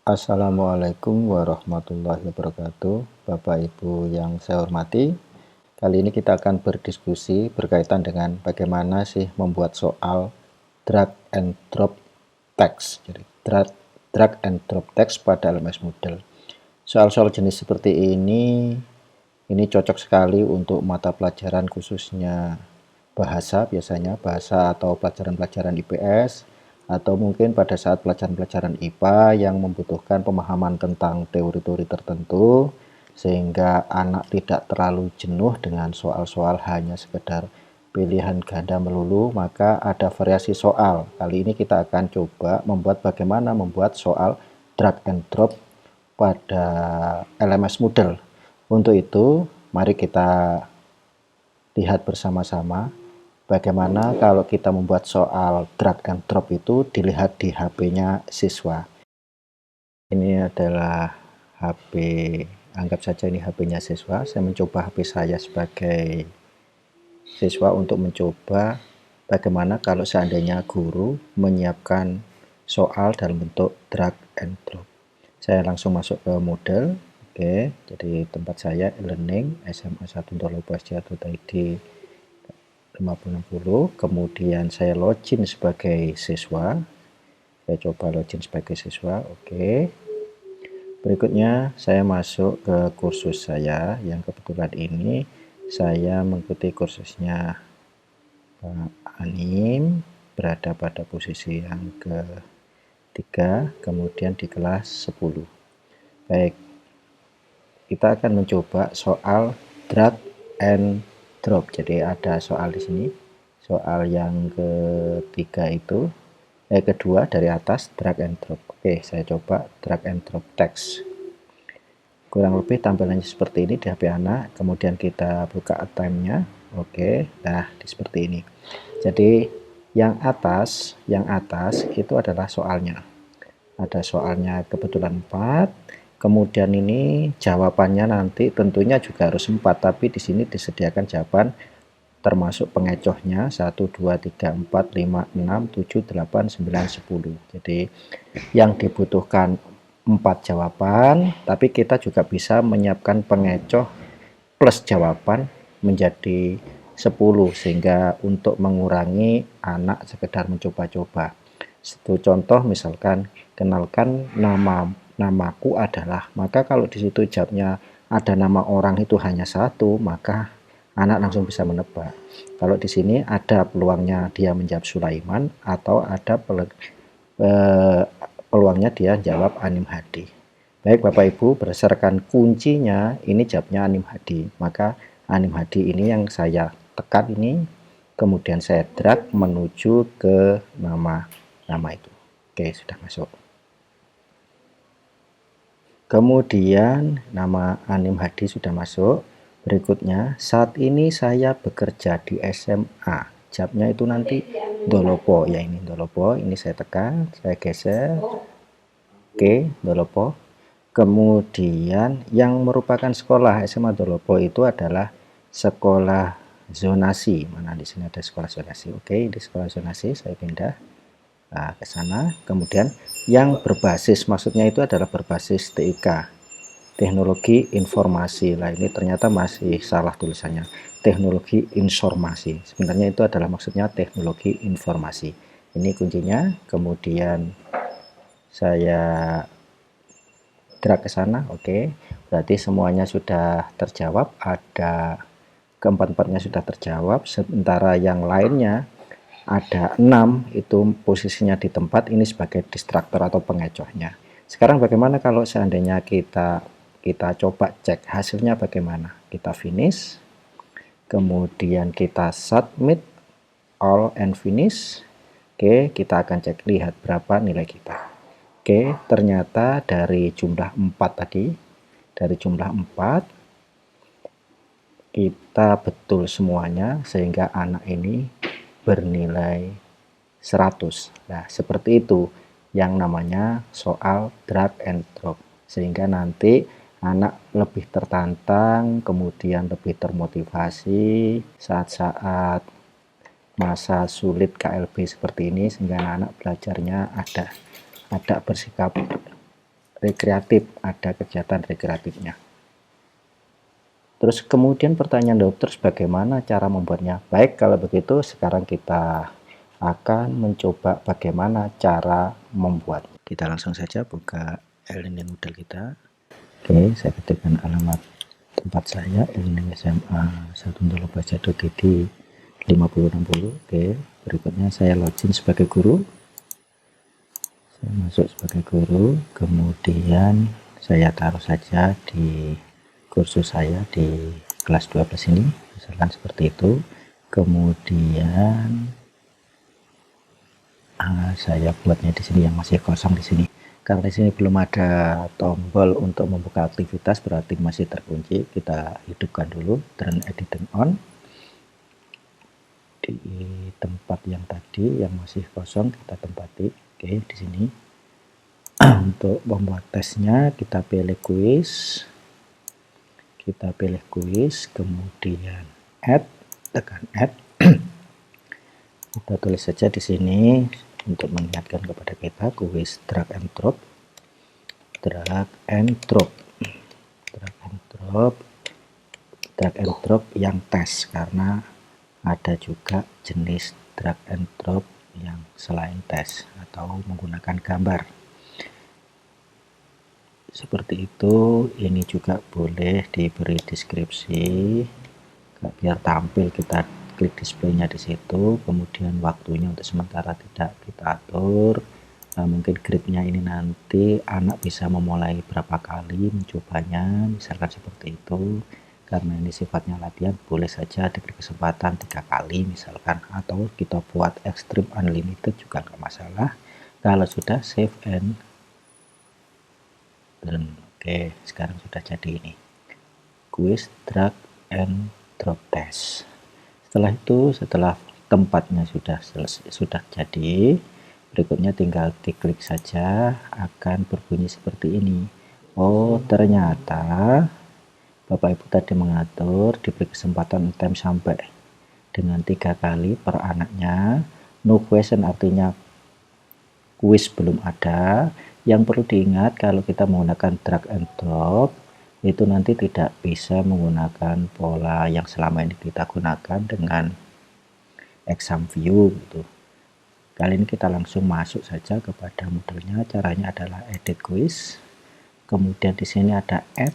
Assalamualaikum warahmatullahi wabarakatuh. Bapak Ibu yang saya hormati, kali ini kita akan berdiskusi berkaitan dengan bagaimana sih membuat soal drag and drop text. Jadi drag and drop text pada LMS Moodle. Soal-soal jenis seperti ini cocok sekali untuk mata pelajaran khususnya bahasa, biasanya bahasa atau pelajaran-pelajaran IPS, atau mungkin pada saat pelajaran-pelajaran IPA yang membutuhkan pemahaman tentang teori-teori tertentu, sehingga anak tidak terlalu jenuh dengan soal-soal hanya sekedar pilihan ganda melulu, maka ada variasi soal. Kali ini kita akan coba membuat bagaimana membuat soal drag and drop pada LMS Moodle. Untuk itu, mari kita lihat bersama-sama bagaimana kalau kita membuat soal drag and drop itu dilihat di HP-nya siswa. Ini adalah HP, anggap saja ini HP-nya siswa. Saya mencoba HP saya sebagai siswa untuk mencoba bagaimana kalau seandainya guru menyiapkan soal dalam bentuk drag and drop. Saya langsung masuk ke Moodle. Oke, jadi tempat saya e-learning sma1.id 5060, kemudian saya login sebagai siswa. Saya coba login sebagai siswa. Oke. Berikutnya saya masuk ke kursus saya yang kebetulan ini saya mengikuti kursusnya Pak Anim, berada pada posisi yang ketiga, kemudian di kelas 10. Baik, kita akan mencoba soal drag and drop. Jadi ada soal di sini, soal yang ketiga itu, kedua dari atas, drag and drop. Oke, saya coba drag and drop text. Kurang lebih tampilannya seperti ini di HP anak. Kemudian kita buka time-nya. Oke, nah seperti ini. Jadi yang atas itu adalah soalnya. Ada soalnya kebetulan 4. Kemudian ini jawabannya nanti tentunya juga harus 4, tapi di sini disediakan jawaban termasuk pengecohnya 1, 2, 3, 4, 5, 6, 7, 8, 9, 10. Jadi yang dibutuhkan 4 jawaban, tapi kita juga bisa menyiapkan pengecoh plus jawaban menjadi 10, sehingga untuk mengurangi anak sekedar mencoba-coba. Satu contoh misalkan, kenalkan namaku adalah, maka kalau di situ jawabnya ada nama orang itu hanya 1, maka anak langsung bisa menebak. Kalau di sini ada peluangnya dia menjawab Sulaiman, atau ada peluangnya dia jawab Anim Hadi. Baik Bapak Ibu, berdasarkan kuncinya ini jawabnya Anim Hadi, maka Anim Hadi ini yang saya tekan ini, kemudian saya drag menuju ke nama itu. Oke, sudah masuk. Kemudian nama Anim Hadi sudah masuk. Berikutnya, saat ini saya bekerja di SMA. Jawabnya itu nanti Dolopo, ya ini Dolopo. Ini saya tekan, saya geser. Oke, Dolopo. Kemudian yang merupakan sekolah SMA Dolopo itu adalah sekolah zonasi. Mana di sini ada sekolah zonasi? Oke, di sekolah zonasi saya pindah ke sana. Kemudian yang berbasis, maksudnya itu adalah berbasis TIK, teknologi informasi. Lah ini ternyata masih salah tulisannya, teknologi informasi. Sebenarnya itu adalah maksudnya teknologi informasi. Ini kuncinya. Kemudian saya drag ke sana. Oke, berarti semuanya sudah terjawab. Ada keempat-empatnya sudah terjawab, sementara yang lainnya ada 6 itu posisinya di tempat ini sebagai distraktor atau pengecohnya. Sekarang bagaimana kalau seandainya kita coba cek hasilnya bagaimana? Kita finish, kemudian kita submit all and finish. Oke, kita akan cek, lihat berapa nilai kita. Oke, ternyata dari jumlah 4 tadi, dari jumlah 4 kita betul semuanya, sehingga anak ini bernilai 100. Nah, seperti itu yang namanya soal drag and drop, sehingga nanti anak lebih tertantang, kemudian lebih termotivasi saat-saat masa sulit KLB seperti ini, sehingga anak belajarnya ada bersikap rekreatif, ada kegiatan rekreatifnya. Terus kemudian pertanyaan dokter, bagaimana cara membuatnya? Baik, kalau begitu sekarang kita akan mencoba bagaimana cara membuat. Kita langsung saja buka e-learning model kita. Oke, saya ketikkan alamat tempat saya, e-learning SMA 1.baca.id 5060. Oke, berikutnya saya login sebagai guru. Saya masuk sebagai guru, kemudian saya taruh saja di kursus saya di kelas 12 ini, misalkan seperti itu. Kemudian saya buatnya di sini yang masih kosong di sini. Karena di sini belum ada tombol untuk membuka aktivitas, berarti masih terkunci. Kita hidupkan dulu turn editing on. Di tempat yang tadi yang masih kosong kita tempati. Oke, di sini. Untuk membuat tesnya kita pilih quiz. Kita pilih quiz, kemudian add, tekan add. Kita tulis saja di sini untuk mengingatkan kepada kita quiz drag and drop, drag and drop, drag and drop, drag and drop yang tes, karena ada juga jenis drag and drop yang selain tes atau menggunakan gambar. Seperti itu. Ini juga boleh diberi deskripsi biar tampil, kita klik displaynya di situ. Kemudian waktunya untuk sementara tidak kita atur. Mungkin gridnya ini nanti anak bisa memulai berapa kali mencobanya, misalkan seperti itu. Karena ini sifatnya latihan, boleh saja diberi kesempatan 3 kali misalkan, atau kita buat extreme unlimited juga nggak masalah. Kalau sudah save and dan oke, sekarang sudah jadi ini quiz drag and drop test. Setelah itu, setelah tempatnya sudah jadi, berikutnya tinggal diklik saja, akan berbunyi seperti ini. Oh, ternyata Bapak Ibu tadi mengatur diberi kesempatan time sampai dengan 3 kali per anaknya. No question artinya quiz belum ada. Yang perlu diingat, kalau kita menggunakan drag and drop itu nanti tidak bisa menggunakan pola yang selama ini kita gunakan dengan exam view gitu. Kali ini kita langsung masuk saja kepada modelnya. Caranya adalah edit quiz, kemudian di sini ada add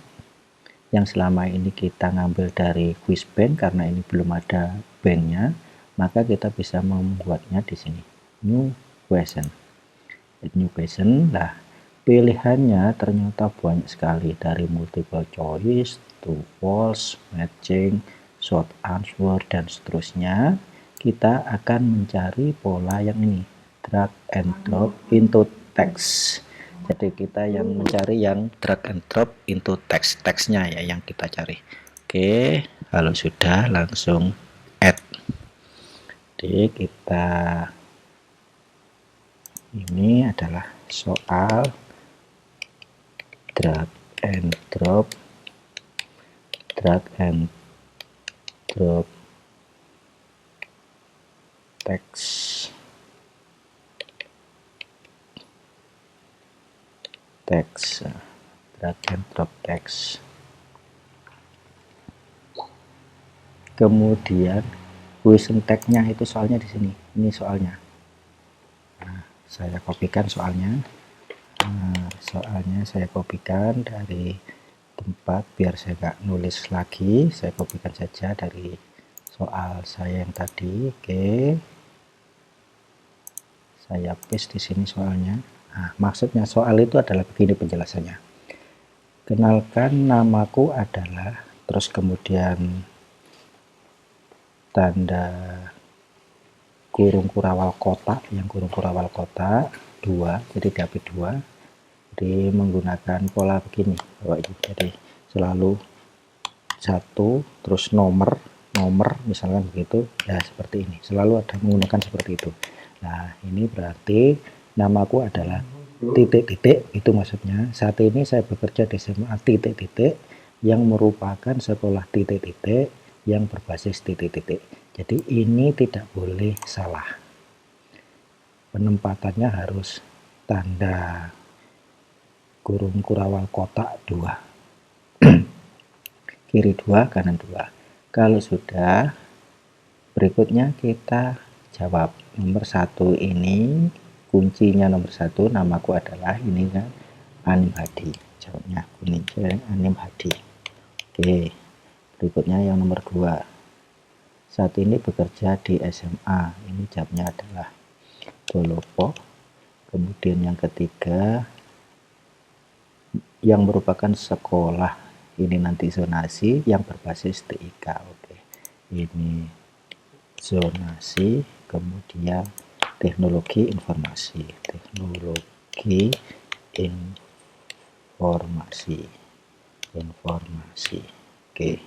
yang selama ini kita ngambil dari quiz bank, karena ini belum ada banknya, maka kita bisa membuatnya di sini new question. New question. Nah, pilihannya ternyata banyak sekali, dari multiple choice, true false, matching, short answer, dan seterusnya. Kita akan mencari pola yang ini, drag and drop into text. Jadi kita yang mencari yang drag and drop into text, teksnya ya yang kita cari. Oke, kalau sudah langsung add. Jadi kita, ini adalah soal drag and drop text drag and drop text. Kemudian question tag-nya itu soalnya di sini. Ini soalnya. Nah, saya kopikan soalnya. Soalnya saya kopikan dari tempat biar saya nggak nulis lagi. Saya kopikan saja dari soal saya yang tadi. Oke. Saya paste di sini soalnya. Nah, maksudnya soal itu adalah begini penjelasannya. Kenalkan, namaku adalah, terus kemudian tanda kurung kurawal kotak, yang kurung kurawal kotak 2, jadi diambil 2. Jadi menggunakan pola begini Bapak Ibu. Jadi selalu 1 terus nomor misalkan begitu ya, seperti ini. Selalu ada menggunakan seperti itu. Nah, ini berarti namaku adalah titik-titik, itu maksudnya. Saat ini saya bekerja di SMA titik-titik yang merupakan sekolah titik-titik yang berbasis titik-titik. Jadi ini tidak boleh salah. Penempatannya harus tanda kurung kurawal kotak 2. Kiri 2, kanan 2. Kalau sudah, berikutnya kita jawab. Nomor 1 ini, kuncinya nomor 1, namaku adalah ini kan Anim Hadi. Jawabnya kuning, Anim Hadi. Oke, berikutnya yang nomor 2. Saat ini bekerja di SMA. Ini jawabnya adalah Dolopo. Kemudian yang ketiga, yang merupakan sekolah, ini nanti zonasi yang berbasis TIK. Oke, ini zonasi, kemudian teknologi informasi, informasi. Oke,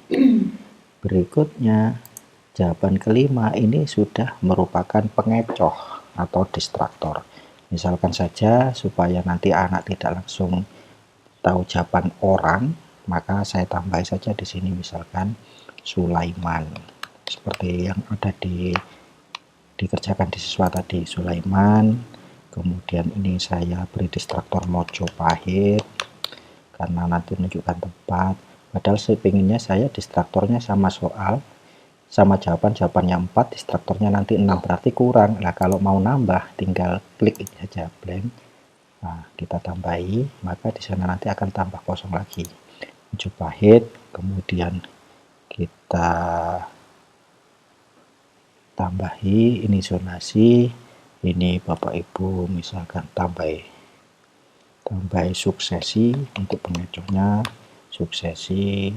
berikutnya jawaban kelima ini sudah merupakan pengecoh atau distraktor. Misalkan saja supaya nanti anak tidak langsung tahu jawaban orang, maka saya tambah saja di sini misalkan Sulaiman, seperti yang ada dikerjakan di siswa tadi, Sulaiman. Kemudian ini saya beri distraktor Mojopahit karena nanti menunjukkan tempat, padahal sepinginnya saya distraktornya sama soal, sama jawaban-jawabannya 4, distraktornya nanti 6, berarti kurang. Nah, kalau mau nambah tinggal klik ini saja blank. Nah, kita tambahi, maka di sana nanti akan tambah kosong lagi. Mojopahit, kemudian kita tambahi ini zonasi, ini Bapak Ibu misalkan tambahi suksesi untuk pengecohnya, suksesi.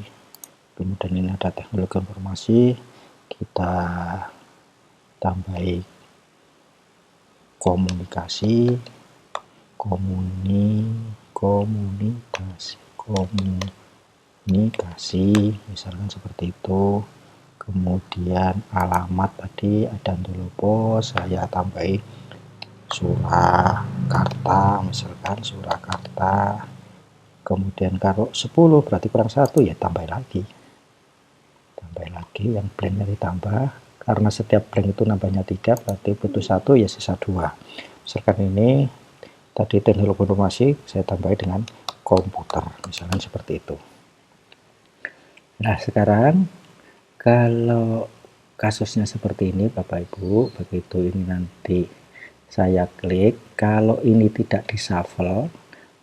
Kemudian ini ada teknologi informasi, kita tambahi komunikasi, komunikasi, misalkan seperti itu. Kemudian alamat tadi ada Dolopo, saya tambahi Surakarta, misalkan Surakarta. Kemudian kalau 10 berarti kurang 1, ya tambah lagi yang blanknya ditambah, karena setiap blank itu nambahnya 3, berarti butuh 1, ya sisa 2. Misalkan ini tadi teknologi informasi, saya tambahi dengan komputer, misalkan seperti itu. Nah, sekarang kalau kasusnya seperti ini Bapak Ibu, begitu ini nanti saya klik, kalau ini tidak di shuffle,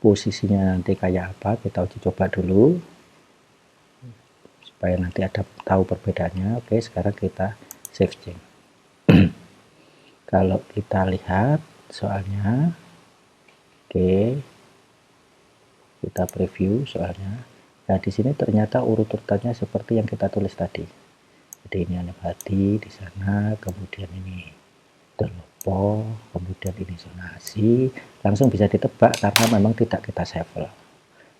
posisinya nanti kayak apa, kita uji coba dulu supaya nanti ada tahu perbedaannya. Oke, sekarang kita save change. Kalau kita lihat soalnya, oke, kita preview soalnya. Nah, di sini ternyata urut-urutannya seperti yang kita tulis tadi. Jadi ini Anim Hadi di sana, kemudian ini Dolopo, kemudian ini zonasi. Langsung bisa ditebak karena memang tidak kita shuffle.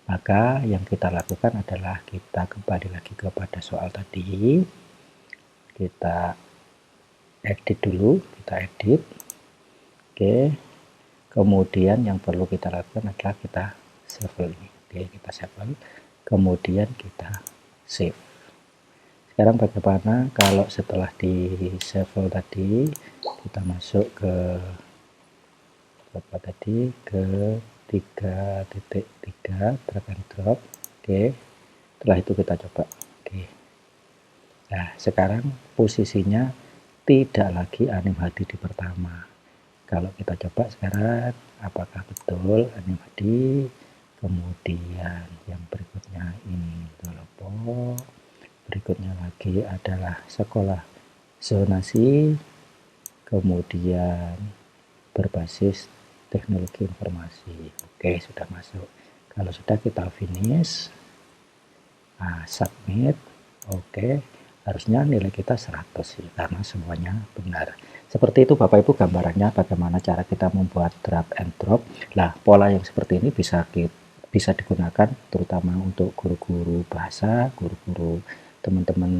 Maka yang kita lakukan adalah kita kembali lagi kepada soal tadi. Kita edit dulu, kita edit. Oke. Kemudian yang perlu kita lakukan adalah kita shuffle ini. Oke, kita shuffle. Kemudian kita save. Sekarang bagaimana kalau setelah di shuffle tadi kita masuk ke apa tadi, ke 3.3 drag and drop. Oke, setelah itu kita coba. Oke, nah sekarang posisinya tidak lagi Anim Hadi di pertama. Kalau kita coba sekarang, apakah betul Anim Hadi, kemudian yang berikutnya ini Dolopo, berikutnya lagi adalah sekolah zonasi, kemudian berbasis teknologi informasi. Oke, sudah masuk. Kalau sudah, kita finish, submit. Oke, harusnya nilai kita 100 sih, karena semuanya benar. Seperti itu Bapak Ibu gambarannya bagaimana cara kita membuat drag and drop. Nah, pola yang seperti ini bisa digunakan terutama untuk guru-guru bahasa, guru-guru teman-teman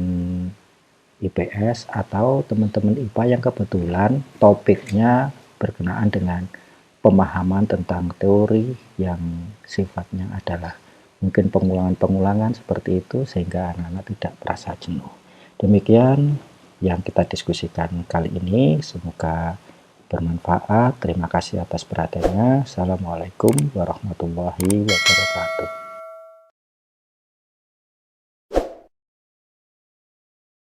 IPS, atau teman-teman IPA yang kebetulan topiknya berkenaan dengan pemahaman tentang teori yang sifatnya adalah mungkin pengulangan-pengulangan seperti itu, sehingga anak-anak tidak merasa jenuh. Demikian yang kita diskusikan kali ini, semoga bermanfaat. Terima kasih atas perhatiannya. Assalamualaikum warahmatullahi wabarakatuh.